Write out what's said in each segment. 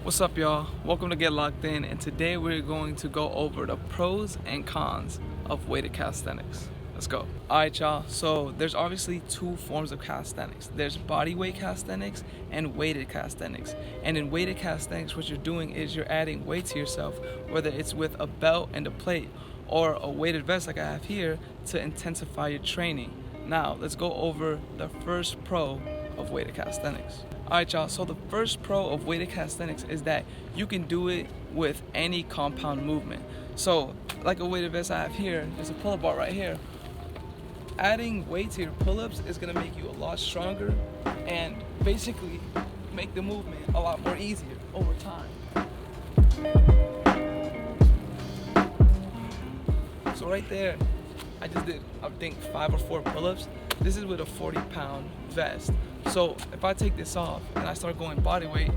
What's up, y'all? Welcome to Get Locked In, and today we're going to go over the pros and cons of weighted calisthenics. Let's go. Alright, y'all, so there's obviously two forms of calisthenics. There's body weight calisthenics and weighted calisthenics. And in weighted calisthenics, what you're doing is you're adding weight to yourself, whether it's with a belt and a plate or a weighted vest like I have here, to intensify your training. Now, let's go over the first pro of weighted calisthenics. Alright, y'all, so the first pro of weighted calisthenics is that you can do it with any compound movement. So, like a weighted vest I have here, there's a pull-up bar right here. Adding weight to your pull-ups is going to make you a lot stronger and basically make the movement a lot more easier over time. So right there, I just did, I think, 5 or 4 pull-ups. This is with a 40-pound vest. So if I take this off and I start going body weight,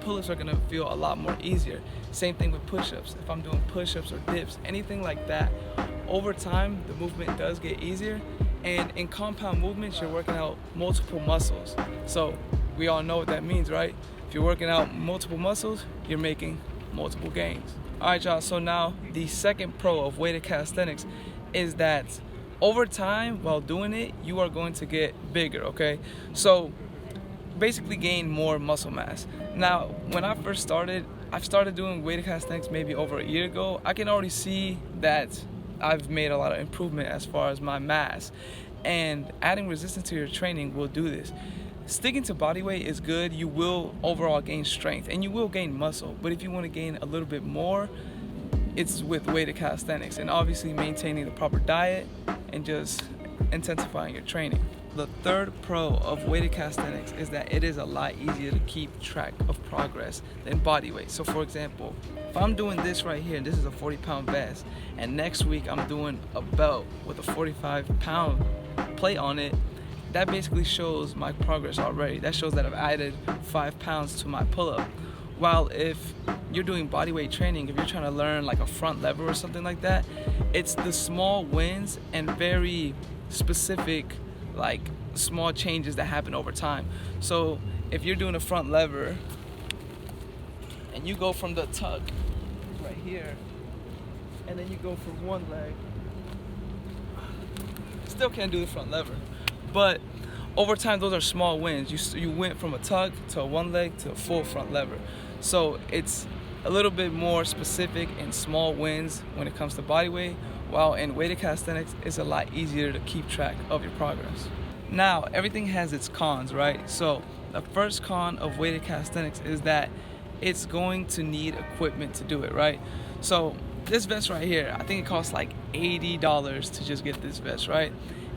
pull-ups are gonna feel a lot more easier. Same thing with push-ups. If I'm doing push-ups or dips, anything like that, over time, the movement does get easier. And in compound movements, you're working out multiple muscles. So we all know what that means, right? If you're working out multiple muscles, you're making multiple gains. All right, y'all, so now the second pro of weighted calisthenics is that over time, while doing it, you are going to get bigger, okay? So basically gain more muscle mass. Now, when I first started, I've started doing weighted calisthenics maybe over a year ago. I can already see that I've made a lot of improvement as far as my mass. And adding resistance to your training will do this. Sticking to body weight is good. You will overall gain strength and you will gain muscle. But if you want to gain a little bit more, it's with weighted calisthenics, and obviously maintaining the proper diet and just intensifying your training. The third pro of weighted calisthenics is that it is a lot easier to keep track of progress than body weight. So for example, if I'm doing this right here, this is a 40-pound vest, and next week I'm doing a belt with a 45-pound plate on it, that basically shows my progress already. That shows that I've added 5 pounds to my pull-up. While if you're doing bodyweight training, if you're trying to learn like a front lever or something like that, it's the small wins and very specific, like small changes that happen over time. So if you're doing a front lever and you go from the tuck right here, and then you go for one leg, still can't do the front lever, but over time, those are small wins. You went from a tuck to a one leg to a full front lever. So it's a little bit more specific and small wins when it comes to body weight, while in weighted calisthenics, it's a lot easier to keep track of your progress. Now, everything has its cons, right? So the first con of weighted calisthenics is that it's going to need equipment to do it, right? So this vest right here, I think it costs like $80 to just get this vest, right?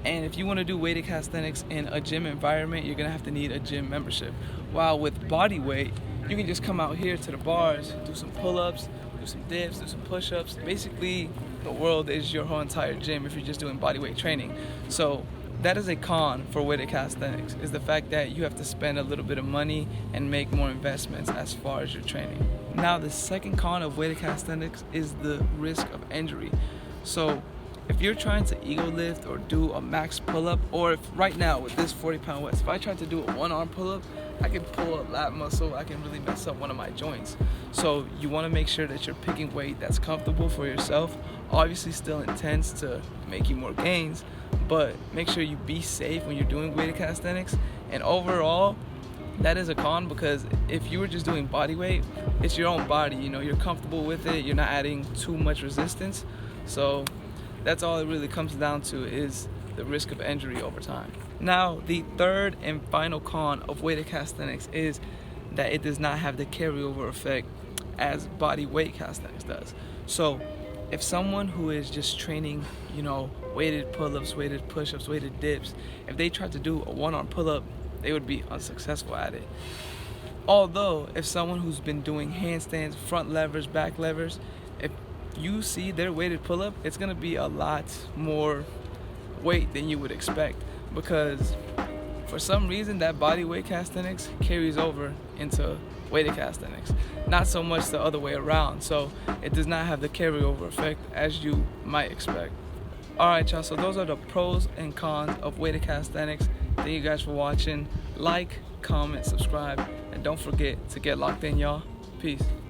And if you want to do weighted calisthenics in a gym environment, you're going to have to need a gym membership. While with body weight, you can just come out here to the bars, do some pull-ups, do some dips, do some push-ups. Basically, the world is your whole entire gym if you're just doing body weight training. So that is a con for weighted calisthenics, is the fact that you have to spend a little bit of money and make more investments as far as your training. Now, the second con of weighted calisthenics is the risk of injury. So if you're trying to ego lift or do a max pull-up, or if right now with this 40-pound vest, if I try to do a one-arm pull-up, I can pull a lat muscle, I can really mess up one of my joints. So you want to make sure that you're picking weight that's comfortable for yourself, obviously still intense to make you more gains, but make sure you be safe when you're doing weighted calisthenics. And overall, that is a con, because if you were just doing body weight, it's your own body, you know, you're comfortable with it, you're not adding too much resistance. So that's all it really comes down to, is the risk of injury over time. Now, the third and final con of weighted calisthenics is that it does not have the carryover effect as body weight calisthenics does. So if someone who is just training, you know, weighted pull-ups, weighted push-ups, weighted dips, if they tried to do a one-arm pull-up, they would be unsuccessful at it. Although, if someone who's been doing handstands, front levers, back levers, if you see their weighted pull-up, it's gonna be a lot more weight than you would expect, because for some reason that body weight calisthenics carries over into weighted calisthenics, not so much the other way around. So it does not have the carryover effect as you might expect. Alright, y'all, so those are the pros and cons of weighted calisthenics. Thank you guys for watching. Like, comment, subscribe, and don't forget to get locked in, y'all. Peace. Peace.